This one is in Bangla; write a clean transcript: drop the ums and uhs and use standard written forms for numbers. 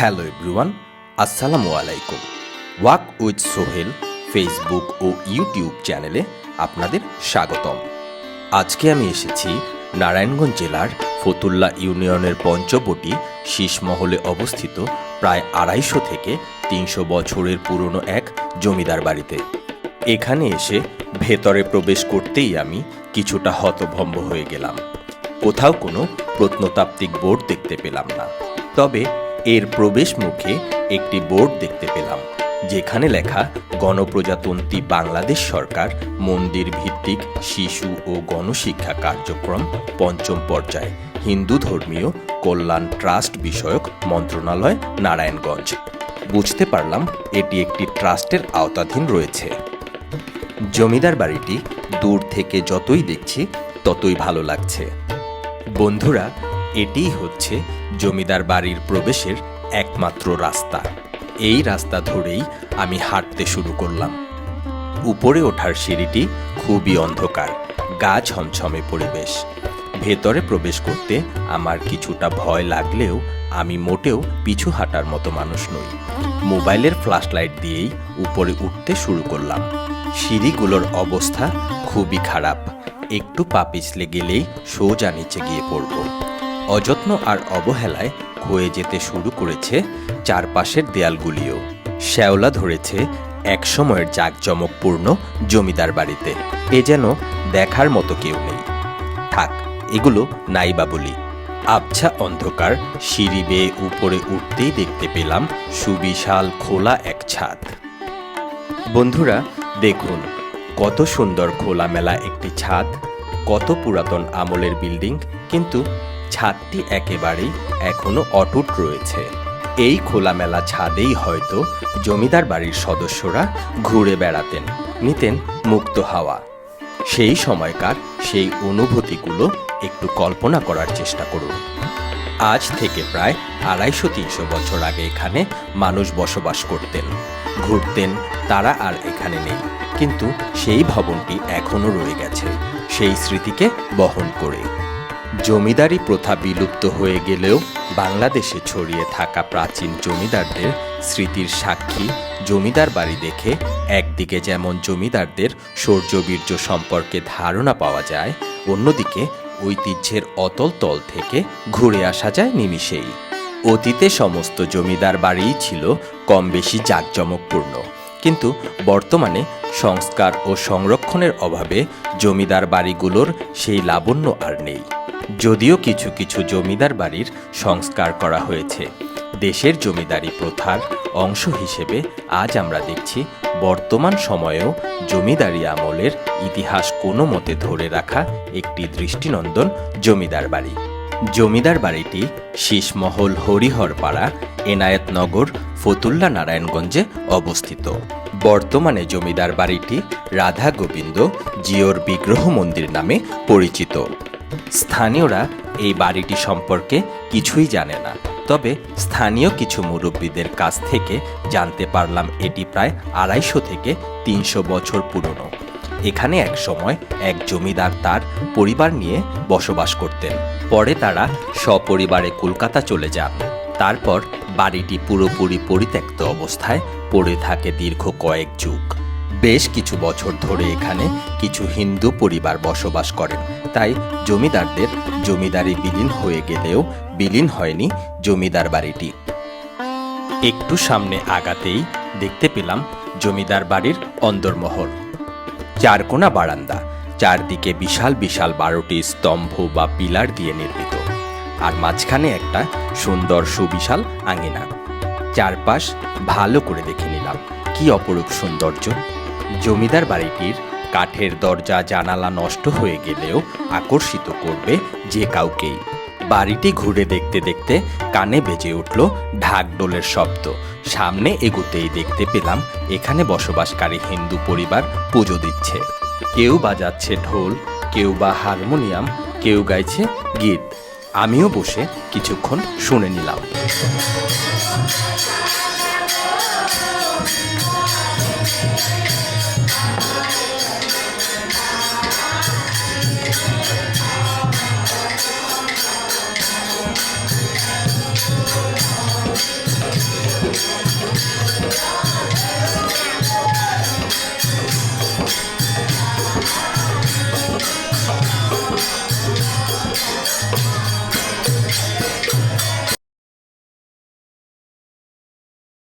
হ্যালো এভরিওয়ান, আসসালামু আলাইকুম। ওয়াক উইথ সোহেল ফেসবুক ও ইউটিউব চ্যানেলে আপনাদের স্বাগতম। আজকে আমি এসেছি নারায়ণগঞ্জ জেলার ফতুল্লা ইউনিয়নের পঞ্চবটি শীষমহলে অবস্থিত প্রায় 250 থেকে 300 বছরের পুরনো এক জমিদার বাড়িতে। এখানে এসে ভেতরে প্রবেশ করতেই আমি কিছুটা হতভম্ব হয়ে গেলাম। কোথাও কোনো প্রত্নতাত্ত্বিক বোর্ড দেখতে পেলাম না, তবে এর প্রবেশ মুখে একটি বোর্ড দেখতে পেলাম যেখানে লেখা গণপ্রজাতন্ত্রী বাংলাদেশ সরকার মন্দির ভিত্তিক শিশু ও গণশিক্ষা কার্যক্রম পঞ্চম পর্যায় হিন্দু ধর্মীয় কল্যাণ ট্রাস্ট বিষয়ক মন্ত্রণালয় নারায়ণগঞ্জ। বুঝতে পারলাম এটি একটি ট্রাস্টের আওতাধীন রয়েছে। জমিদার বাড়িটি দূর থেকে যতই দেখছি ততই ভালো লাগছে। বন্ধুরা, এটিই হচ্ছে জমিদার বাড়ির প্রবেশের একমাত্র রাস্তা। এই রাস্তা ধরেই আমি হাঁটতে শুরু করলাম। উপরে ওঠার সিঁড়িটি খুবই অন্ধকার, গা ছমছমে পরিবেশ। ভেতরে প্রবেশ করতে আমার কিছুটা ভয় লাগলেও আমি মোটেও পিছু হাঁটার মতো মানুষ নই। মোবাইলের ফ্ল্যাশলাইট দিয়েই উপরে উঠতে শুরু করলাম। সিঁড়িগুলোর অবস্থা খুবই খারাপ, একটু পা পিছলে গেলেই সোজা নিচে গিয়ে পড়ব। অযত্ন আর অবহেলায় ক্ষয়ে যেতে শুরু করেছে চারপাশের দেয়ালগুলিও। শ্যাওলা ধরেছে একসময়ের জাঁকজমকপূর্ণ জমিদার বাড়িতে। এ যেন দেখার মতো কেউ নেই। থাক, এগুলো নাইবা বলি। আবছা অন্ধকার সিঁড়ি বেয়ে উপরে উঠতেই দেখতে পেলাম সুবিশাল খোলা এক ছাদ। বন্ধুরা দেখুন, কত সুন্দর খোলামেলা একটি ছাদ, কত পুরাতন আমলের বিল্ডিং, কিন্তু ছাদটি একেবারেই এখনো অটুট রয়েছে। এই খোলামেলা ছাদেই হয়তো জমিদার বাড়ির সদস্যরা ঘুরে বেড়াতেন, নিতেন মুক্ত হাওয়া। সেই সময়কার সেই অনুভূতিগুলো একটু কল্পনা করার চেষ্টা করুন। আজ থেকে প্রায় 250-300 বছর আগে এখানে মানুষ বসবাস করতেন, ঘুরতেন। তারা আর এখানে নেই, কিন্তু সেই ভবনটি এখনো রয়ে গেছে সেই স্মৃতিকে বহন করে। জমিদারি প্রথা বিলুপ্ত হয়ে গেলেও বাংলাদেশে ছড়িয়ে থাকা প্রাচীন জমিদারদের স্মৃতির সাক্ষী জমিদার বাড়ি দেখে একদিকে যেমন জমিদারদের শৌর্যবীর্য সম্পর্কে ধারণা পাওয়া যায়, অন্যদিকে ঐতিহ্যের অতল তল থেকে ঘুরে আসা যায় নিমিষেই। অতীতে সমস্ত জমিদার বাড়িই ছিল কম বেশি জাঁকজমকপূর্ণ, কিন্তু বর্তমানে সংস্কার ও সংরক্ষণের অভাবে জমিদার বাড়িগুলোর সেই লাবণ্য আর নেই। যদিও কিছু কিছু জমিদার বাড়ির সংস্কার করা হয়েছে, দেশের জমিদারি প্রথার অংশ হিসেবে আজ আমরা দেখছি বর্তমান সময়েও জমিদারি আমলের ইতিহাস কোনো মতে ধরে রাখা একটি দৃষ্টিনন্দন জমিদার বাড়ি। জমিদার বাড়িটি শীষমহল হরিহরপাড়া এনায়েতনগর ফতুল্লা নারায়ণগঞ্জে অবস্থিত। বর্তমানে জমিদার বাড়িটি রাধা গোবিন্দ জিওর বিগ্রহ মন্দির নামে পরিচিত। স্থানীয়রা এই বাড়িটি সম্পর্কে কিছুই জানে না, তবে স্থানীয় কিছু মুরব্বীদের কাছ থেকে জানতে পারলাম এটি প্রায় 250 থেকে 300 বছর পুরনো। এখানে এক সময় এক জমিদার তার পরিবার নিয়ে বসবাস করতেন। পরে তারা সপরিবারে কলকাতা চলে যান। তারপর বাড়িটি পুরোপুরি পরিত্যক্ত অবস্থায় পড়ে থাকে দীর্ঘ কয়েক যুগ। বেশ কিছু বছর ধরে এখানে কিছু হিন্দু পরিবার বসবাস করেন, তাই জমিদারদের জমিদারি বিলীন হয়ে গেলেও বিলীন হয়নি জমিদার বাড়িটি। একটু সামনে আগাতেই দেখতে পেলাম জমিদার বাড়ির অন্দরমহল। চারকোনা বারান্দা, চারদিকে বিশাল বিশাল 12টি স্তম্ভ বা পিলার দিয়ে নির্মিত, আর মাঝখানে একটা সুন্দর সুবিশাল আঙিনা। চারপাশ ভালো করে দেখে নিলাম, কি অপরূপ সৌন্দর্য। জমিদার বাড়িটির কাঠের দরজা জানালা নষ্ট হয়ে গেলেও আকর্ষিত করবে যে কাউকেই। বাড়িটি ঘুরে দেখতে দেখতে কানে বেজে উঠল ঢাকঢোলের শব্দ। সামনে এগোতেই দেখতে পেলাম এখানে বসবাসকারী হিন্দু পরিবার পুজো দিচ্ছে। কেউ বাজাচ্ছে ঢোল, কেউ বা হারমোনিয়াম, কেউ গাইছে গীত। আমিও বসে কিছুক্ষণ শুনে নিলাম।